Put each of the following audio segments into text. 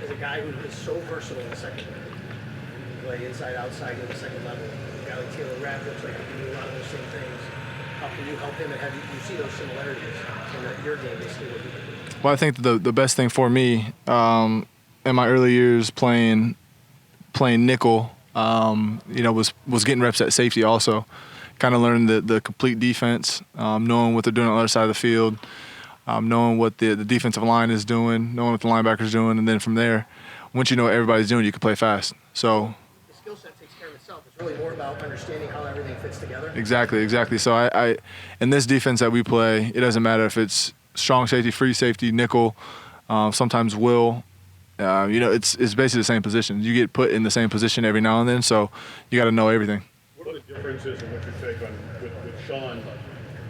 as a guy who is so versatile in the secondary. You play inside, outside, in the second level. A guy like Taylor Rapp looks like he can do a lot of those same things. How can you help him, and have you see those similarities in your game, basically, what he can do? Well, I think the best thing for me in my early years playing nickel, was getting reps at safety also. Kind of learning the complete defense, knowing what they're doing on the other side of the field, knowing what the defensive line is doing, knowing what the linebackers doing, and then from there, once you know what everybody's doing, you can play fast. So the skill set takes care of itself. It's really more about understanding how everything fits together. Exactly. So I in this defense that we play, it doesn't matter if it's strong safety, free safety, nickel, sometimes will. It's basically the same position. You get put in the same position every now and then, so you got to know everything. What are the differences in what you take on with Sean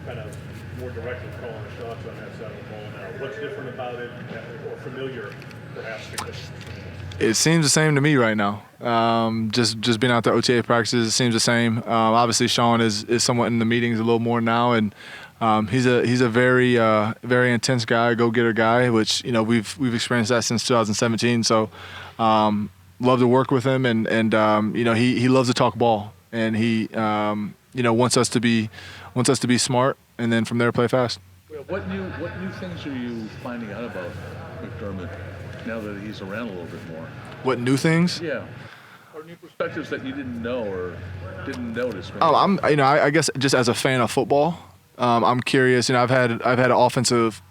kind of more directly calling the shots on that side of the ball now? What's different about it, or familiar perhaps? It seems the same to me right now. Just being out there OTA practices, it seems the same. Obviously, Sean is somewhat in the meetings a little more now, and he's a very very intense guy, go-getter guy, which we've experienced that since 2017. So love to work with him, and he loves to talk ball, and he wants us to be smart, and then from there play fast. What new things are you finding out about McDermott now that he's around a little bit more? What new things? Yeah, or new perspectives that you didn't know or didn't notice. Maybe. I guess just as a fan of football, I'm curious. I've had an offensive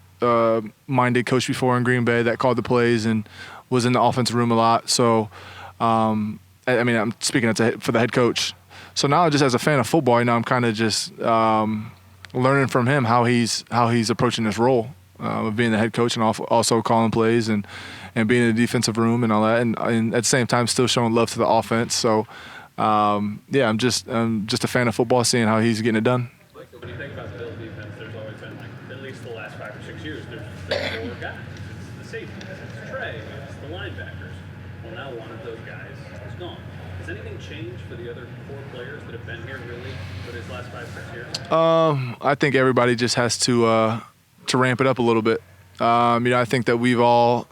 minded coach before in Green Bay that called the plays and was in the offensive room a lot. So, I'm speaking for the head coach. So now, just as a fan of football, I'm kind of just learning from him how he's approaching this role of being the head coach and also calling plays and being in the defensive room and all that, and at the same time still showing love to the offense. So, I'm just a fan of football, seeing how he's getting it done. So when you think about Bill's defense, there's always been, at least the last 5 or 6 years, there's 4 guys. It's the safeties, it's Trey, it's the linebackers. Well, now one of those guys is gone. Has anything changed for the other 4 players that have been here really for these last 5 or 6 years? I think everybody just has to ramp it up a little bit. I think that we've all,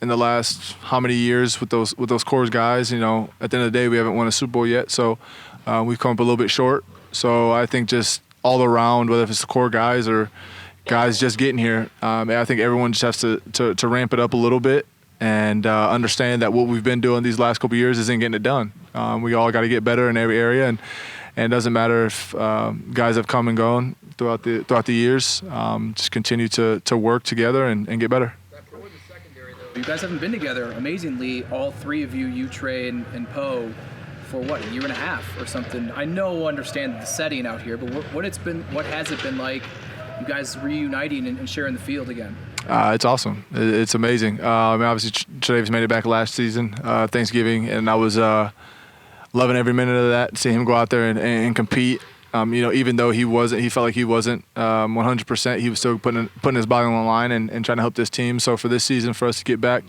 in the last how many years with those core guys, at the end of the day, we haven't won a Super Bowl yet, so we've come up a little bit short. So I think just all around, whether it's the core guys or guys just getting here, I think everyone just has to ramp it up a little bit and understand that what we've been doing these last couple of years isn't getting it done. We all got to get better in every area, and it doesn't matter if guys have come and gone throughout the years. Just continue to work together and get better. You guys haven't been together, amazingly, all 3 of you, Trey and Poe, for what, a year and a half or something. I understand the setting out here, but what has it been like, you guys reuniting and sharing the field again? It's awesome. It's amazing. Obviously, Tre'Davious made it back last season, Thanksgiving, and I was loving every minute of that. Seeing him go out there and compete. Even though he felt like he wasn't 100%, he was still putting his body on the line and trying to help this team. So for this season, for us to get back,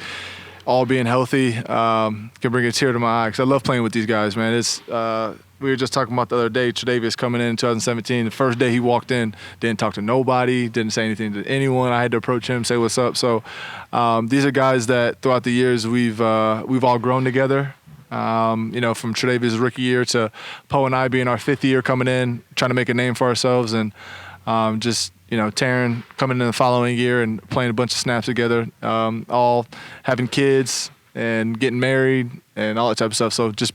all being healthy, can bring a tear to my eye, because I love playing with these guys, man. It's we were just talking about the other day, Tre'Davious coming in 2017. The first day he walked in, didn't talk to nobody, didn't say anything to anyone. I had to approach him, say what's up. So these are guys that throughout the years we've all grown together. From Tre'Davious' rookie year to Poe and I being our 5th year coming in, trying to make a name for ourselves, and Taryn coming in the following year and playing a bunch of snaps together, all having kids and getting married and all that type of stuff. So just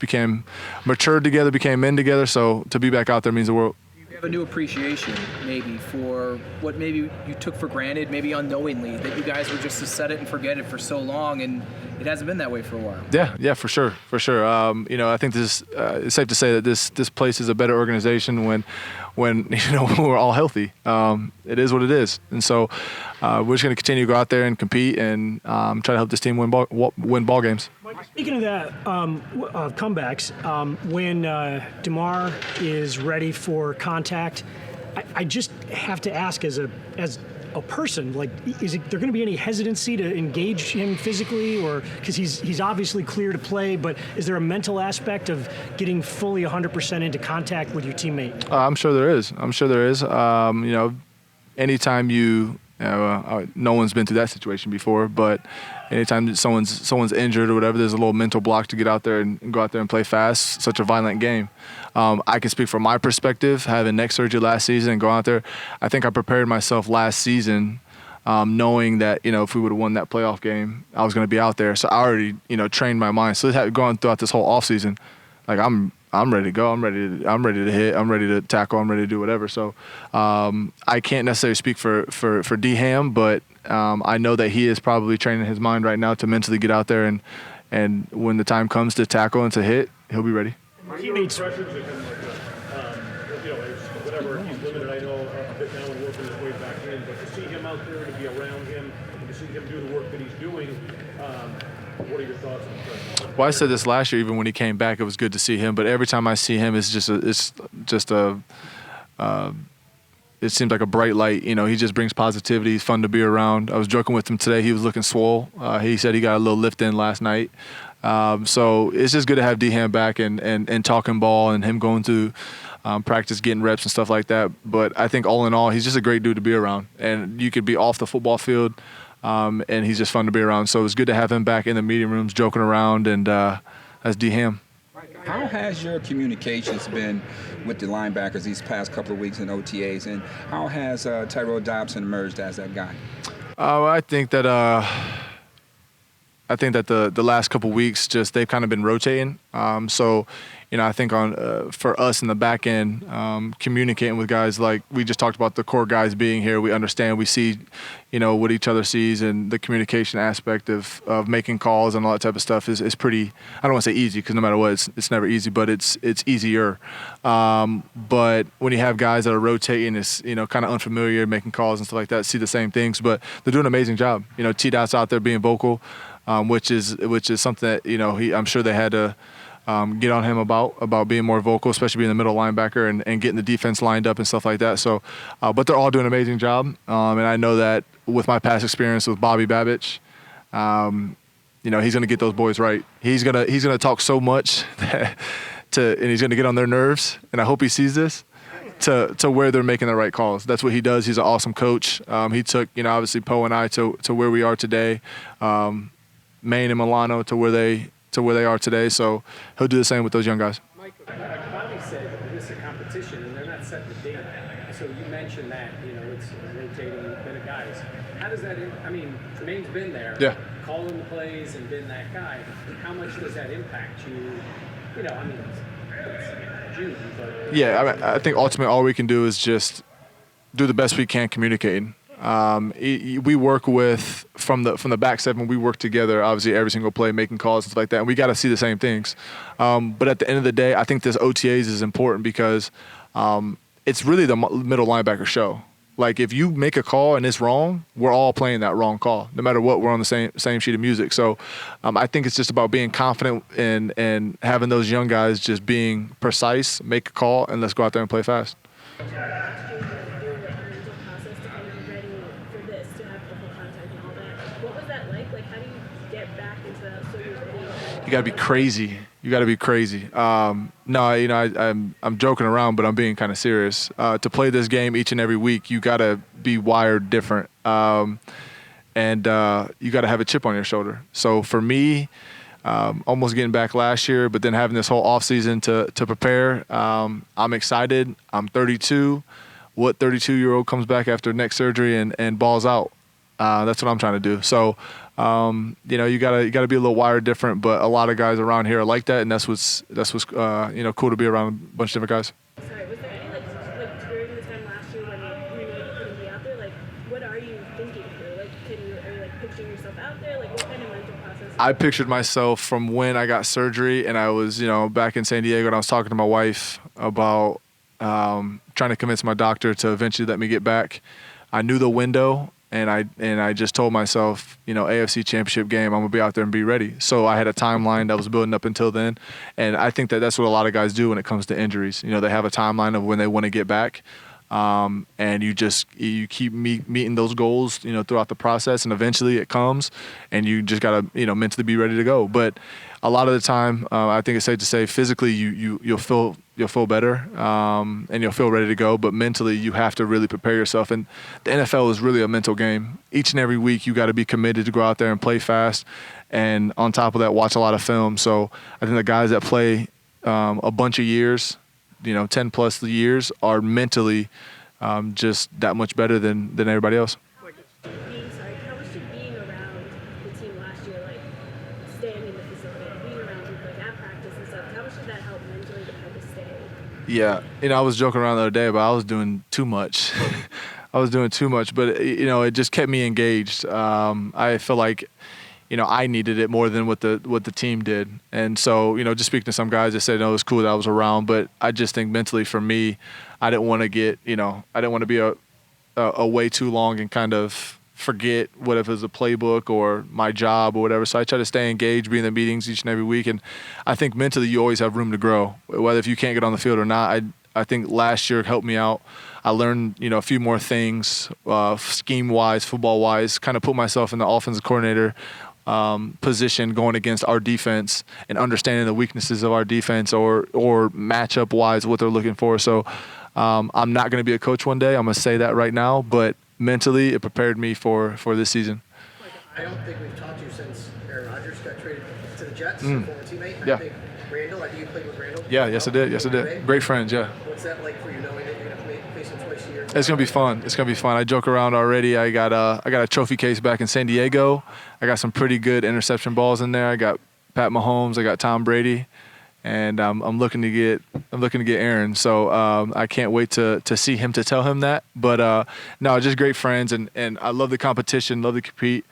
matured together, became men together. So to be back out there means the world. You have a new appreciation maybe for what maybe you took for granted, maybe unknowingly, that you guys were just to set it and forget it for so long, and it hasn't been that way for a while. Yeah, for sure. I think it's safe to say that this place is a better organization when we're all healthy. It is what it is, and so we're just going to continue to go out there and compete and try to help this team win ball games. Speaking of that, of comebacks, when Damar is ready for contact, I just have to ask as a person, like, is there going to be any hesitancy to engage him physically, or because he's obviously clear to play, but is there a mental aspect of getting fully 100% into contact with your teammate? I'm sure there is. Anytime no one's been through that situation before, but anytime someone's injured or whatever, there's a little mental block to get out there and go out there and play fast. Such a violent game. I can speak from my perspective, having neck surgery last season and go out there. I think I prepared myself last season, knowing that, if we would have won that playoff game, I was going to be out there. So I already, trained my mind. So going throughout this whole offseason, like I'm ready to go. I'm ready to hit. I'm ready to tackle. I'm ready to do whatever. So I can't necessarily speak for D Ham, but I know that he is probably training his mind right now to mentally get out there and when the time comes to tackle and to hit, he'll be ready. Teammates. Impressions of him, whatever, he's limited, I know, a bit now and working his way back in, but to see him out there, to be around him, and to see him do the work that he's doing, what are your thoughts on impressions? Well, I said this last year, even when he came back, it was good to see him. But every time I see him, it seems like a bright light. He just brings positivity. He's fun to be around. I was joking with him today. He was looking swole. He said he got a little lift in last night. So it's just good to have D-Ham back and talking ball and him going through practice, getting reps and stuff like that. But I think all in all, he's just a great dude to be around. And you could be off the football field, and he's just fun to be around. So it's good to have him back in the meeting rooms, joking around, and that's D-Ham. How has your communications been with the linebackers these past couple of weeks in OTAs, and how has Tyrell Dobson emerged as that guy? I think that the last couple of weeks they've kind of been rotating. So I think for us in the back end, communicating with guys, like we just talked about the core guys being here, we understand, we see, what each other sees, and the communication aspect of making calls and all that type of stuff is pretty, I don't want to say easy, because no matter what, it's never easy, but it's easier. But when you have guys that are rotating, it's, kind of unfamiliar, making calls and stuff like that, see the same things, but they're doing an amazing job. T-Dot's out there being vocal, which is something that, I'm sure they had to get on him about being more vocal, especially being the middle linebacker and getting the defense lined up and stuff like that. So, but they're all doing an amazing job. And I know that with my past experience with Bobby Babich, he's going to get those boys right. He's going to talk so much and he's going to get on their nerves. And I hope he sees this to where they're making the right calls. That's what he does. He's an awesome coach. He took, obviously Poe and I to where we are today. Maine and Milano to where they are today, so he'll do the same with those young guys. Mike, Bobby said this is a competition and they're not setting the date. So you mentioned that, it's a rotating bit of guys. How does that, Tremaine's been there, calling the plays and been that guy. How much does that impact you? It's June, but... Yeah, I think ultimately all we can do is just do the best we can communicating. We work with from the back seven. We work together, obviously every single play, making calls and stuff like that. And we got to see the same things. But at the end of the day, I think this OTAs is important because it's really the middle linebacker show. Like if you make a call and it's wrong, we're all playing that wrong call. No matter what, we're on the same sheet of music. So I think it's just about being confident and having those young guys just being precise, make a call, and let's go out there and play fast. You got to be crazy. You got to be crazy. No, I'm joking around, but I'm being kind of serious. To play this game each and every week, you got to be wired different, and you got to have a chip on your shoulder. So for me, almost getting back last year, but then having this whole offseason to prepare, I'm excited. I'm 32. What 32-year-old comes back after neck surgery and balls out? That's what I'm trying to do. So, you gotta be a little wired different, but a lot of guys around here are like that, and that's what's cool to be around a bunch of different guys. Sorry, was there any like during the time last year when you knew you couldn't be out there? Like, what are you thinking through? Like, are you like picturing yourself out there? Like, what kind of mental process? I pictured myself from when I got surgery, and I was back in San Diego, and I was talking to my wife about trying to convince my doctor to eventually let me get back. I knew the window. And I just told myself, AFC Championship game, I'm going to be out there and be ready. So I had a timeline that was building up until then. And I think that that's what a lot of guys do when it comes to injuries. They have a timeline of when they want to get back. and you keep meeting those goals, throughout the process, and eventually it comes, and you just gotta, mentally be ready to go. But a lot of the time, I think it's safe to say, physically you'll feel better, and you'll feel ready to go. But mentally, you have to really prepare yourself. And the NFL is really a mental game. Each and every week, you got to be committed to go out there and play fast, and on top of that, watch a lot of film. So I think the guys that play a bunch of years, 10 plus years, are mentally just that much better than everybody else. How much did being around the team last year, like staying in the facility, being around people like at practice and stuff, how much did that help mentally to kind of stay? Yeah, I was joking around the other day, but I was doing too much. but it just kept me engaged. I feel like, I needed it more than what the team did. And so, just speaking to some guys that said, no, it was cool that I was around, but I just think mentally for me, I didn't want to be away too long and kind of forget what if it was a playbook or my job or whatever. So I try to stay engaged, be in the meetings each and every week. And I think mentally you always have room to grow, whether if you can't get on the field or not. I think last year helped me out. I learned, a few more things, scheme-wise, football-wise, kind of put myself in the offensive coordinator position going against our defense and understanding the weaknesses of our defense or matchup-wise what they're looking for. So I'm not going to be a coach one day. I'm going to say that right now. But mentally, it prepared me for this season. I don't think we've talked to you since Aaron Rodgers got traded to the Jets, a former teammate. Yeah. I think Randall, I think you played with Randall. Yeah, yes I did. Great friends, yeah. What's that like for you knowing that you're going to face him twice a year? It's gonna be fun. I joke around already. I got a trophy case back in San Diego. I got some pretty good interception balls in there. I got Pat Mahomes. I got Tom Brady, and I'm looking to get Aaron. So I can't wait to see him, to tell him that. But no, just great friends, and I love the competition. Love to compete.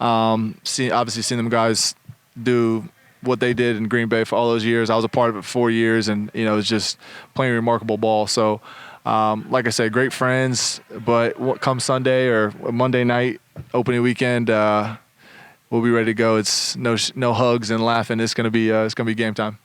Obviously seeing them guys do what they did in Green Bay for all those years. I was a part of it for 4 years, and it was just playing remarkable ball. So. Like I said, great friends, but what comes Sunday or Monday night, opening weekend, we'll be ready to go. It's no hugs and laughing. It's gonna be game time.